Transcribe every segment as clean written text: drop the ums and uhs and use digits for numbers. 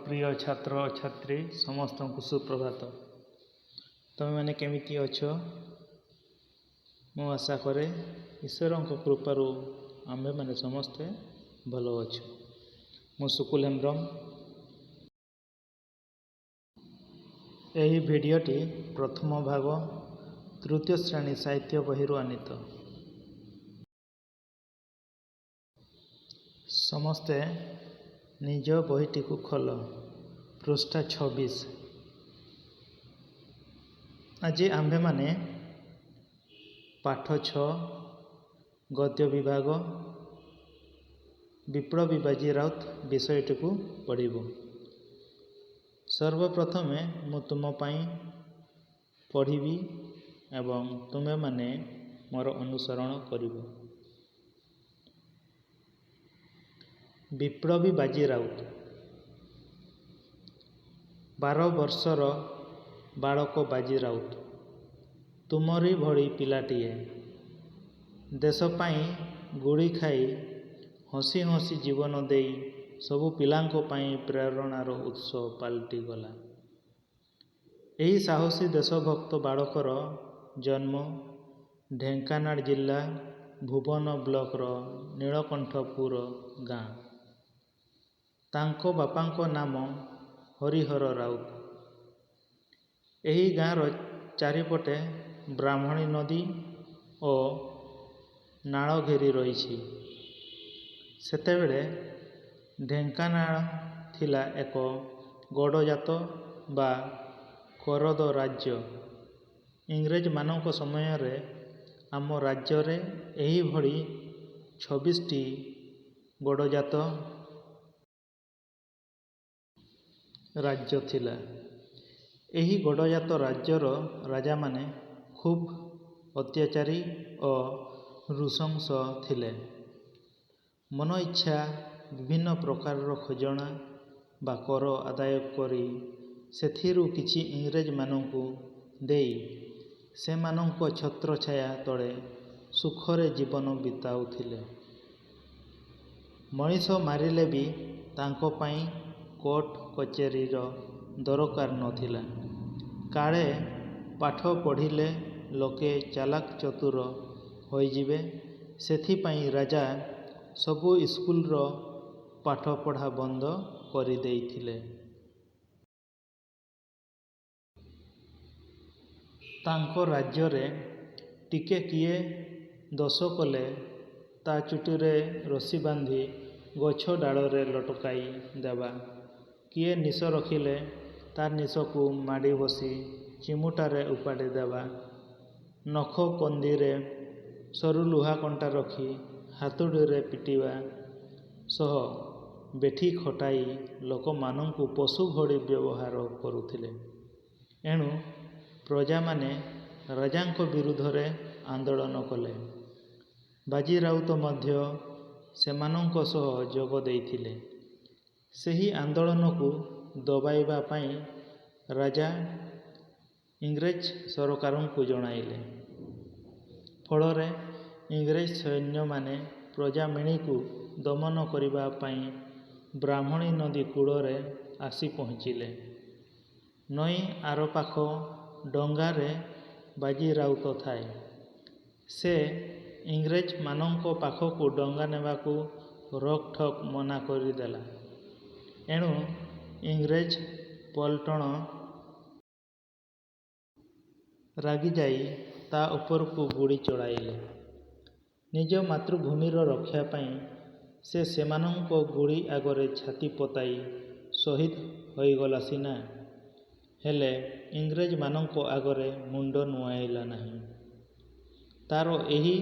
ପ୍ରିୟ ଛାତ୍ର ଓ ଛାତ୍ରୀ ସମସ୍ତଙ୍କୁ ସୁପ୍ରଭାତ। ତୁମେମାନେ କେମିତି ଅଛ? ମୁଁ ଆଶା କରେ ଈଶ୍ୱରଙ୍କ କୃପାରୁ ଆମ୍ଭେମାନେ ସମସ୍ତେ ଭଲ ଅଛୁ। ମୁଁ ସୁକୁଲ ହେମ୍ବ୍ରମ। ଏହି ଭିଡ଼ିଓଟି ପ୍ରଥମ ଭାଗ ତୃତୀୟ ଶ୍ରେଣୀ ସାହିତ୍ୟ ବହିରୁ ଆନିତ। ସମସ୍ତେ ନିଜ ବହିଟିକୁ ଖୋଲ। ପୃଷ୍ଠା 26। ଆଜି ଆମ୍ଭେମାନେ ପାଠ 6 ଗଦ୍ୟ ବିଭାଗ ବିପ୍ଳବୀ ବାଜି ରାଉତ ବିଷୟଟିକୁ ପଢ଼ିବୁ। ସର୍ବପ୍ରଥମେ ମୁଁ ତୁମ ପାଇଁ ପଢ଼ିବି ଏବଂ ତୁମେମାନେ ମୋର ଅନୁସରଣ କରିବ। ବିପ୍ଳବୀ ବାଜି ରାଉତ 12 ବର୍ଷର ବାଳକ ବାଜି ରାଉତ ତୁମରି ଭଳି ପିଲାଟିଏ। ଦେଶ ପାଇଁ ଗୁଳି ଖାଇ ହସି ହସି ଜୀବନ ଦେଇ ସବୁ ପିଲାଙ୍କ ପାଇଁ ପ୍ରେରଣାର ଉତ୍ସ ପାଲଟିଗଲା। ଏହି ସାହସୀ ଦେଶଭକ୍ତ ବାଳକର ଜନ୍ମ ଢେଙ୍କାନାଳ ଜିଲ୍ଲା ଭୁବନ ବ୍ଲକର ନୀଳକଣ୍ଠପୁର ଗାଁ। ତାଙ୍କ ବାପାଙ୍କ ନାମ ହରିହର ରାଉତ। ଏହି ଗାଁର ଚାରିପଟେ ବ୍ରାହ୍ମଣୀ ନଦୀ ଓ ନାଳ ଘେରି ରହିଛି। ସେତେବେଳେ ଢେଙ୍କାନାଳ ଥିଲା ଏକ ଗଡ଼ଜାତ ବା କରଦ ରାଜ୍ୟ। ଇଂରେଜମାନଙ୍କ ସମୟରେ ଆମ ରାଜ୍ୟରେ ଏହିଭଳି 26ଟି ଗଡ଼ଜାତ ରାଜ୍ୟ ଥିଲା। ଏହି ଗଡ଼ଜାତ ରାଜ୍ୟର ରାଜାମାନେ ଖୁବ୍ ଅତ୍ୟାଚାରୀ ଓ ନୃଶଂସ ଥିଲେ। ମନ ଇଚ୍ଛା ବିଭିନ୍ନ ପ୍ରକାରର ଖଜଣା ବା କର ଆଦାୟ କରି ସେଥିରୁ କିଛି ଇଂରେଜମାନଙ୍କୁ ଦେଇ ସେମାନଙ୍କ ଛତ୍ରଛାୟା ତଳେ ସୁଖରେ ଜୀବନ ବିତାଉଥିଲେ। ମଣିଷ ମାରିଲେ ବି ତାଙ୍କ ପାଇଁ କୋର୍ଟ କଚେରୀର ଦରକାର ନଥିଲା। କାଳେ ପାଠ ପଢ଼ିଲେ ଲୋକେ ଚାଲାକ ଚତୁର ହୋଇଯିବେ, ସେଥିପାଇଁ ରାଜା ସବୁ ସ୍କୁଲର ପାଠପଢ଼ା ବନ୍ଦ କରିଦେଇଥିଲେ। ତାଙ୍କ ରାଜ୍ୟରେ ଟିକେ କିଏ ଦୋଷ କଲେ ତା ଚୁଟିରେ ରଶି ବାନ୍ଧି ଗଛ ଡାଳରେ ଲଟକାଇ ଦେବା, କିଏ ନିଶ ରଖିଲେ ତା ନିଶକୁ ମାଡ଼ି ବସି ଚିମୁଟାରେ ଉପାଡ଼ି ଦେବା, ନଖ କନ୍ଦିରେ ସରୁ ଲୁହା କଣ୍ଟା ରଖି ହାତୁଡ଼ିରେ ପିଟିବା ସହ ବେଠି ଖଟାଇ ଲୋକମାନଙ୍କୁ ପଶୁ ଭଳି ବ୍ୟବହାର କରୁଥିଲେ। ଏଣୁ ପ୍ରଜାମାନେ ରାଜାଙ୍କ ବିରୁଦ୍ଧରେ ଆନ୍ଦୋଳନ କଲେ। ବାଜି ରାଉତ ମଧ୍ୟ ସେମାନଙ୍କ ସହ ଯୋଗ ଦେଇଥିଲେ। ସେହି ଆନ୍ଦୋଳନକୁ ଦବାଇବା ପାଇଁ ରାଜା ଇଂରେଜ ସରକାରଙ୍କୁ ଜଣାଇଲେ। ଫଳରେ ଇଂରେଜ ସୈନ୍ୟମାନେ ପ୍ରଜାମେଣିକୁ ଦମନ କରିବା ପାଇଁ ବ୍ରାହ୍ମଣୀ ନଦୀ କୂଳରେ ଆସି ପହଞ୍ଚିଲେ। ନଈ ଆରପାଖ ଡଙ୍ଗାରେ ବାଜି ରାଉତ ଥାଏ। ସେ ଇଂରେଜମାନଙ୍କ ପାଖକୁ ଡଙ୍ଗା ନେବାକୁ ରୋକଠୋକ ମନା କରିଦେଲା। ଏଣୁ ଇଂରେଜ ପଲଟଣ ରାଗିଯାଇ ତା ଉପରକୁ ଗୁଳି ଚଳାଇଲେ। ନିଜ ମାତୃଭୂମିର ରକ୍ଷା ପାଇଁ ସେ ସେମାନଙ୍କ ଗୁଳି ଆଗରେ ଛାତି ପତାଇ ଶହୀଦ ହୋଇଗଲା ସିନା, ହେଲେ ଇଂରେଜମାନଙ୍କ ଆଗରେ ମୁଣ୍ଡ ନୁଆଁଇଲା ନାହିଁ। ତାର ଏହି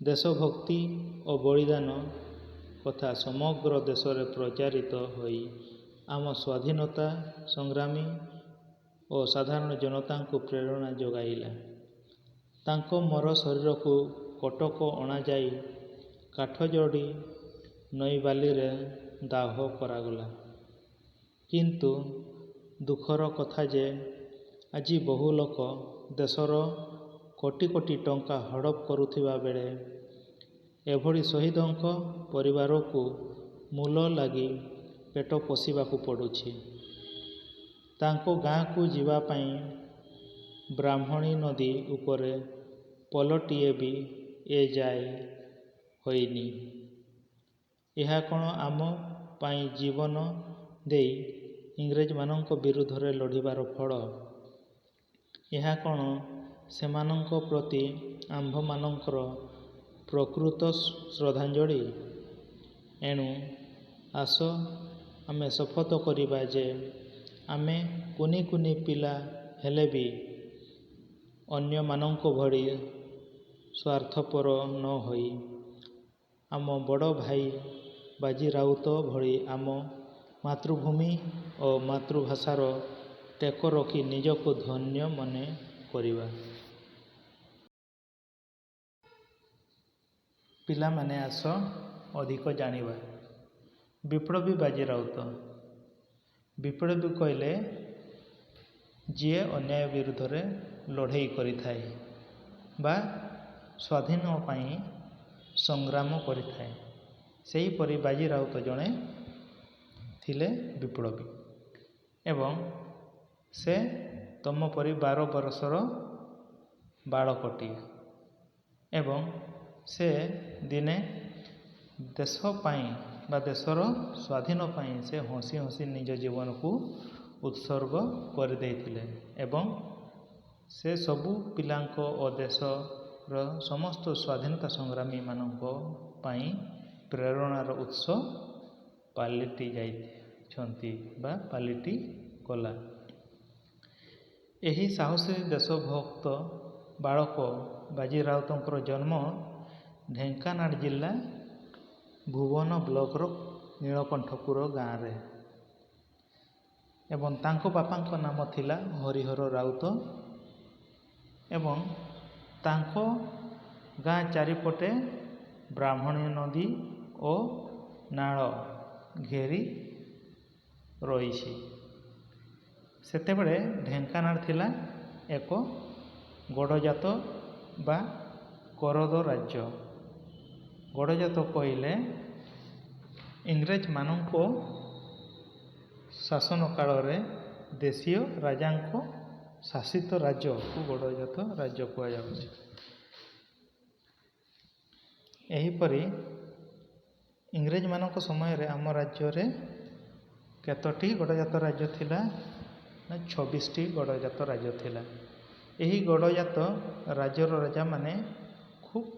ଦେଶଭକ୍ତି ଓ ବଳିଦାନ କଥା ସମଗ୍ର ଦେଶରେ ପ୍ରଚାରିତ ହୋଇ ଆମ ସ୍ୱାଧୀନତା ସଂଗ୍ରାମୀ ଓ ସାଧାରଣ ଜନତାଙ୍କୁ ପ୍ରେରଣା ଯୋଗାଇଲା। ତାଙ୍କ ମର ଶରୀରକୁ କଟକ ଅଣାଯାଇ କାଠଯୋଡ଼ି ନଈବାଲିରେ ଦାହ କରାଗଲା। କିନ୍ତୁ ଦୁଃଖର କଥା ଯେ ଆଜି ବହୁ ଲୋକ ଦେଶର କୋଟି କୋଟି ଟଙ୍କା ହଡ଼ପ କରୁଥିବା ବେଳେ ଏଭଳି ଶହୀଦଙ୍କ ପରିବାରକୁ ମୂଲ ଲାଗି ପେଟ ପୋଷିବାକୁ ପଡ଼ୁଛି। ତାଙ୍କ ଗାଁକୁ ଯିବା ପାଇଁ ବ୍ରାହ୍ମଣୀ ନଦୀ ଉପରେ ପୋଲଟିଏ ବି ଏଯାଏ ହୋଇନି। ଏହା କ'ଣ ଆମ ପାଇଁ ଜୀବନ ଦେଇ ଇଂରେଜମାନଙ୍କ ବିରୁଦ୍ଧରେ ଲଢ଼ିବାର ଫଳ? ଏହା କ'ଣ ସେମାନଙ୍କ ପ୍ରତି ଆମ୍ଭମାନଙ୍କର ପ୍ରକୃତ ଶ୍ରଦ୍ଧାଞ୍ଜଳି? ଏଣୁ ଆସ ଆମେ ଶପଥ କରିବା ଯେ ଆମେ କୁନି କୁନି ପିଲା ହେଲେ ବି ଅନ୍ୟମାନଙ୍କ ଭଳି ସ୍ୱାର୍ଥପର ନ ହୋଇ ଆମ ବଡ଼ ଭାଇ ବାଜି ରାଉତ ଭଳି ଆମ ମାତୃଭୂମି ଓ ମାତୃଭାଷାର ଟେକ ରଖି ନିଜକୁ ଧନ୍ୟ ମନେ କରିବା। ପିଲାମାନେ ଆସ ଅଧିକ ଜାଣିବା। ବିପ୍ଳବୀ ବାଜି ରାଉତ। ବିପ୍ଳବୀ କହିଲେ ଯିଏ ଅନ୍ୟାୟ ବିରୁଦ୍ଧରେ ଲଢ଼େଇ କରିଥାଏ ବା ସ୍ୱାଧୀନ ପାଇଁ ସଂଗ୍ରାମ କରିଥାଏ। ସେହିପରି ବାଜି ରାଉତ ଜଣେ ଥିଲେ ବିପ୍ଳବୀ ଏବଂ ସେ ତମ ପରି 12 ବର୍ଷର ବାଳକଟିଏ ଏବଂ ସେ ଦିନେ ଦେଶ ପାଇଁ ବା ଦେଶର ସ୍ୱାଧୀନ ପାଇଁ ସେ ହସି ହସି ନିଜ ଜୀବନକୁ ଉତ୍ସର୍ଗ କରିଦେଇଥିଲେ ଏବଂ ସେ ସବୁ ପିଲାଙ୍କ ଓ ଦେଶର ସମସ୍ତ ସ୍ୱାଧୀନତା ସଂଗ୍ରାମୀମାନଙ୍କ ପାଇଁ ପ୍ରେରଣାର ଉତ୍ସ ପାଲଟି ଯାଇଛନ୍ତି ବା ପାଲଟି ଗଲା। ଏହି ସାହସୀ ଦେଶଭକ୍ତ ବାଳକ ବାଜି ରାଉତଙ୍କର ଜନ୍ମ ଢେଙ୍କାନାଳ ଜିଲ୍ଲା ଭୁବନ ବ୍ଲକର ନୀଳକଣ୍ଠପୁର ଗାଁରେ ଏବଂ ତାଙ୍କ ବାପାଙ୍କ ନାମ ଥିଲା ହରିହର ରାଉତ ଏବଂ ତାଙ୍କ ଗାଁ ଚାରିପଟେ ବ୍ରାହ୍ମଣୀ ନଦୀ ଓ ନାଳ ଘେରି ରହିଛି। ସେତେବେଳେ ଢେଙ୍କାନାଳ ଥିଲା ଏକ ଗଡ଼ଜାତ ବା କରଦ ରାଜ୍ୟ। ଗଡ଼ଜାତ କହିଲେ ଇଂରେଜମାନଙ୍କ ଶାସନ କାଳରେ ଦେଶୀୟ ରାଜାଙ୍କ ଶାସିତ ରାଜ୍ୟକୁ ଗଡ଼ଜାତ ରାଜ୍ୟ କୁହାଯାଉଛି। ଏହିପରି ଇଂରେଜମାନଙ୍କ ସମୟରେ ଆମ ରାଜ୍ୟରେ କେତୋଟି ଗଡ଼ଜାତ ରାଜ୍ୟ ଥିଲା ନା 26ଟି ଗଡ଼ଜାତ ରାଜ୍ୟ ଥିଲା। ଏହି ଗଡ଼ଜାତ ରାଜ୍ୟର ରାଜାମାନେ ଖୁବ୍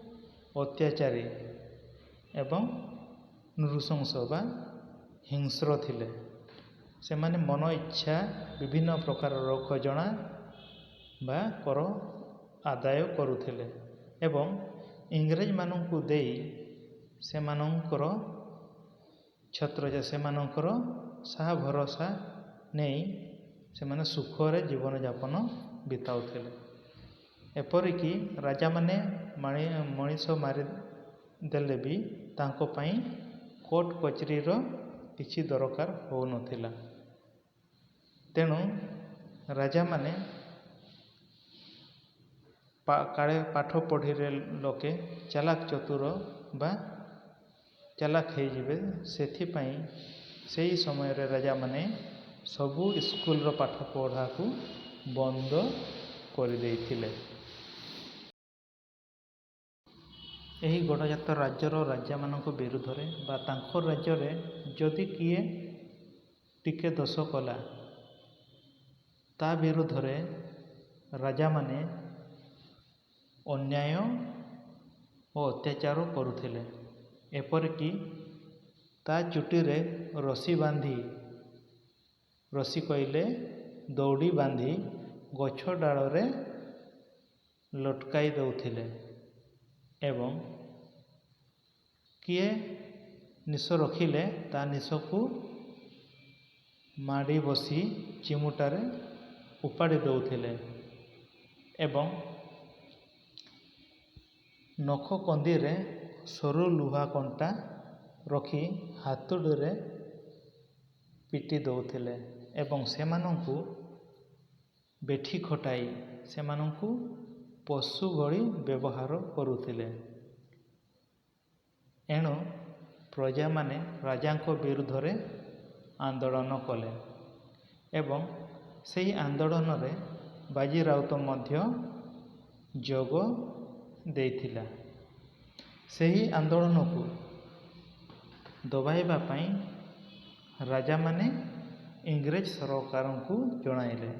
ଅତ୍ୟାଚାରୀ ଏବଂ ନୃଶଂସ ବା ହିଂସ୍ର ଥିଲେ। ସେମାନେ ମନ ଇଚ୍ଛା ବିଭିନ୍ନ ପ୍ରକାରର ଖଜଣା ବା କର ଆଦାୟ କରୁଥିଲେ ଏବଂ ଇଂରେଜମାନଙ୍କୁ ଦେଇ ସେମାନଙ୍କର ସେମାନଙ୍କର ସାହା ଭରସା ନେଇ ସେମାନେ ସୁଖରେ ଜୀବନଯାପନ ବିତାଉଥିଲେ। ଏପରିକି ରାଜାମାନେ ମଣିଷ ମାରିଦେଲେ ବି ତାଙ୍କ ପାଇଁ କୋର୍ଟ କଚେରୀର କିଛି ଦରକାର ହେଉନଥିଲା। ତେଣୁ ରାଜାମାନେ କାଳେ ପାଠ ପଢ଼ିଲେ ଲୋକେ ଚାଲାକ ଚତୁର ବା ଚାଲାକ ହେଇଯିବେ, ସେଥିପାଇଁ ସେହି ସମୟରେ ରାଜାମାନେ ସବୁ ସ୍କୁଲର ପାଠ ପଢ଼ାକୁ ବନ୍ଦ କରିଦେଇଥିଲେ। ଏହି ଗଡ଼ଜାତ ରାଜ୍ୟର ରାଜାମାନଙ୍କ ବିରୁଦ୍ଧରେ ବା ତାଙ୍କ ରାଜ୍ୟରେ ଯଦି କିଏ ଟିକେ ଦୋଷ କଲା ତା ବିରୁଦ୍ଧରେ ରାଜାମାନେ ଅନ୍ୟାୟ ଓ ଅତ୍ୟାଚାର କରୁଥିଲେ। ଏପରିକି ତା ଚୁଟିରେ ରଶି କହିଲେ ଦଉଡ଼ି ବାନ୍ଧି ଗଛ ଡାଳରେ ଲଟକାଇ ଦେଉଥିଲେ ଏବଂ କିଏ ନିଶ ରଖିଲେ ତା ନିଶକୁ ମାଡ଼ି ବସି ଚିମୁଟାରେ ଉପାଡ଼ି ଦେଉଥିଲେ ଏବଂ ନଖ କନ୍ଦିରେ ସରୁ ଲୁହା କଣ୍ଟା ରଖି ହାତୁଡ଼ିରେ ପିଟି ଦେଉଥିଲେ ଏବଂ ସେମାନଙ୍କୁ ବେଠି ଖଟାଇ ସେମାନଙ୍କୁ ପଶୁ ଭଳି ବ୍ୟବହାର କରୁଥିଲେ। ଏଣୁ ପ୍ରଜାମାନେ ରାଜାଙ୍କ ବିରୁଦ୍ଧରେ ଆନ୍ଦୋଳନ କଲେ ଏବଂ ସେହି ଆନ୍ଦୋଳନରେ ବାଜି ରାଉତ ମଧ୍ୟ ଯୋଗ ଦେଇଥିଲା। ସେହି ଆନ୍ଦୋଳନକୁ ଦବାଇବା ପାଇଁ ରାଜାମାନେ ଇଂରେଜ ସରକାରଙ୍କୁ ଜଣାଇଲେ।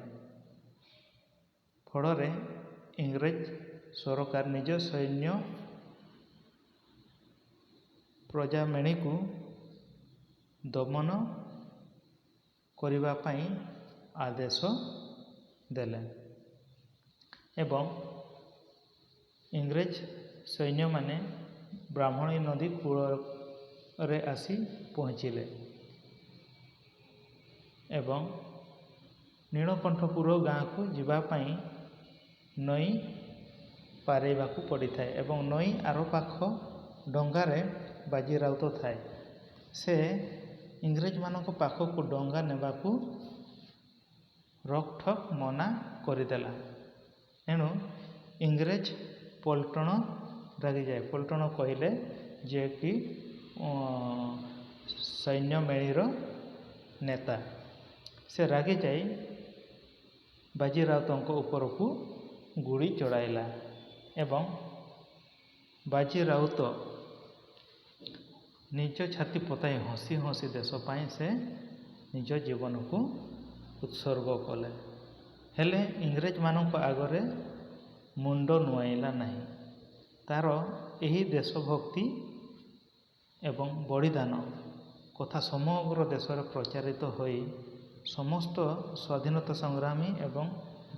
ଫଳରେ ଇଂରେଜ ସରକାର ନିଜ ସୈନ୍ୟ ପ୍ରଜାମେଣିକୁ ଦମନ କରିବା ପାଇଁ ଆଦେଶ ଦେଲେ ଏବଂ ଇଂରେଜ ସୈନ୍ୟମାନେ ବ୍ରାହ୍ମଣୀ ନଦୀ କୂଳରେ ଆସି ପହଞ୍ଚିଲେ ଏବଂ ନୀଳକଣ୍ଠପୁର ଗାଁକୁ ଯିବା ପାଇଁ ନଈ ପାରେଇବାକୁ ପଡ଼ିଥାଏ ଏବଂ ନଈ ଆରପାଖ ଡଙ୍ଗାରେ ବାଜି ରାଉତ ଥାଏ। ସେ ଇଂରେଜମାନଙ୍କ ପାଖକୁ ଡଙ୍ଗା ନେବାକୁ ରୋକଠୋକ ମନା କରିଦେଲା। ଏଣୁ ଇଂରେଜ ପଲଟଣ ରାଗିଯାଏ। ପଲଟଣ କହିଲେ ଯିଏକି ସୈନ୍ୟମେଳିର ନେତା। ସେ ରାଗିଯାଇ ବାଜି ରାଉତଙ୍କ ଉପରକୁ ଗୁଳି ଚଳାଇଲା ଏବଂ ବାଜି ରାଉତ ନିଜ ଛାତି ପତାଇ ହସି ହସି ଦେଶ ପାଇଁ ସେ ନିଜ ଜୀବନକୁ ଉତ୍ସର୍ଗ କଲେ। ହେଲେ ଇଂରେଜମାନଙ୍କ ଆଗରେ ମୁଣ୍ଡ ନୁଆଁଇଲା ନାହିଁ। ତାର ଏହି ଦେଶଭକ୍ତି ଏବଂ ବଳିଦାନ କଥା ସମଗ୍ର ଦେଶରେ ପ୍ରଚାରିତ ହୋଇ ସମସ୍ତ ସ୍ୱାଧୀନତା ସଂଗ୍ରାମୀ ଏବଂ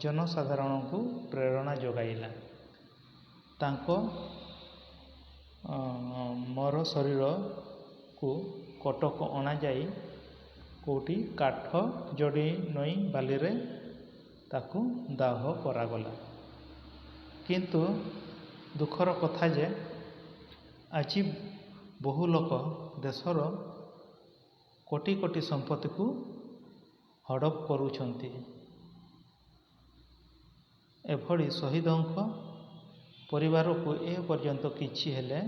ଜନସାଧାରଣଙ୍କୁ ପ୍ରେରଣା ଯୋଗାଇଲା। ତାଙ୍କ ମର ଶରୀରକୁ କଟକ ଅଣାଯାଇ କେଉଁଠି କାଠ ଯୋଡ଼ି ନଈ ବାଲିରେ ତାକୁ ଦାହ କରାଗଲା। କିନ୍ତୁ ଦୁଃଖର କଥା ଯେ ଆଜି ବହୁ ଲୋକ ଦେଶର କୋଟି କୋଟି ସମ୍ପତ୍ତିକୁ ହଡ଼ପ କରୁଛନ୍ତି। ଏଭଳି ଶହୀଦଙ୍କ ପରିବାରକୁ ଏ ପର୍ଯ୍ୟନ୍ତ କିଛି ହେଲେ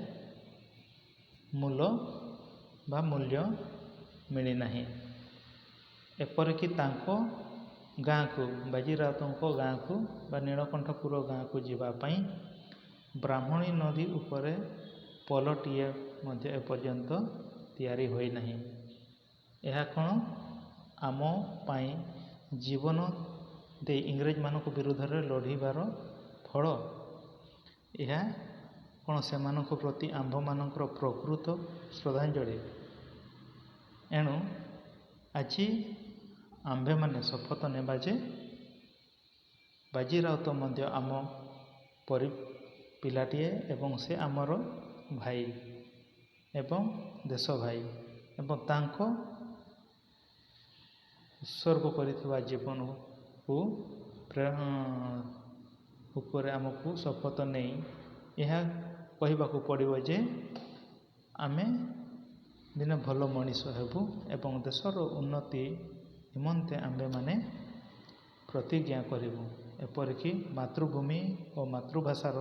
ମୂଲ୍ୟ ମିଳିନାହିଁ। ଏପରିକି ତାଙ୍କ ଗାଁକୁ ବାଜି ରାଉତଙ୍କ ଗାଁକୁ ବା ନୀଳକଣ୍ଠପୁର ଗାଁକୁ ଯିବା ପାଇଁ ବ୍ରାହ୍ମଣୀ ନଦୀ ଉପରେ ପୋଲଟିଏ ମଧ୍ୟ ଏପର୍ଯ୍ୟନ୍ତ ତିଆରି ହୋଇନାହିଁ। ଏହା କ'ଣ ଆମ ପାଇଁ ଜୀବନ ଦେଇ ଇଂରେଜମାନଙ୍କ ବିରୁଦ୍ଧରେ ଲଢ଼ିବାର ଫଳ? ଏହା କ'ଣ ସେମାନଙ୍କ ପ୍ରତି ଆମ୍ଭମାନଙ୍କର ପ୍ରକୃତ ଶ୍ରଦ୍ଧାଞ୍ଜଳି? ଏଣୁ ଆଜି ଆମ୍ଭେମାନେ ଶପଥ ନେବା ଯେ ବାଜି ରାଉତ ମଧ୍ୟ ଆମ ପରି ପିଲାଟିଏ ଏବଂ ସେ ଆମର ଭାଇ ଏବଂ ଦେଶ ଭାଇ ଏବଂ ତାଙ୍କ ଉତ୍ସର୍ଗ କରିଥିବା ଜୀବନକୁ ଉପରେ ଆମକୁ ଶପଥ ନେଇ ଏହା କହିବାକୁ ପଡ଼ିବ ଯେ ଆମେ ଦିନେ ଭଲ ମଣିଷ ହେବୁ ଏବଂ ଦେଶର ଉନ୍ନତି ନିମନ୍ତେ ଆମ୍ଭେମାନେ ପ୍ରତିଜ୍ଞା କରିବୁ। ଏପରିକି ମାତୃଭୂମି ଓ ମାତୃଭାଷାର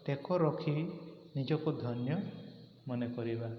ଟେକ ରଖି ନିଜକୁ ଧନ୍ୟ ମନେ କରିବା।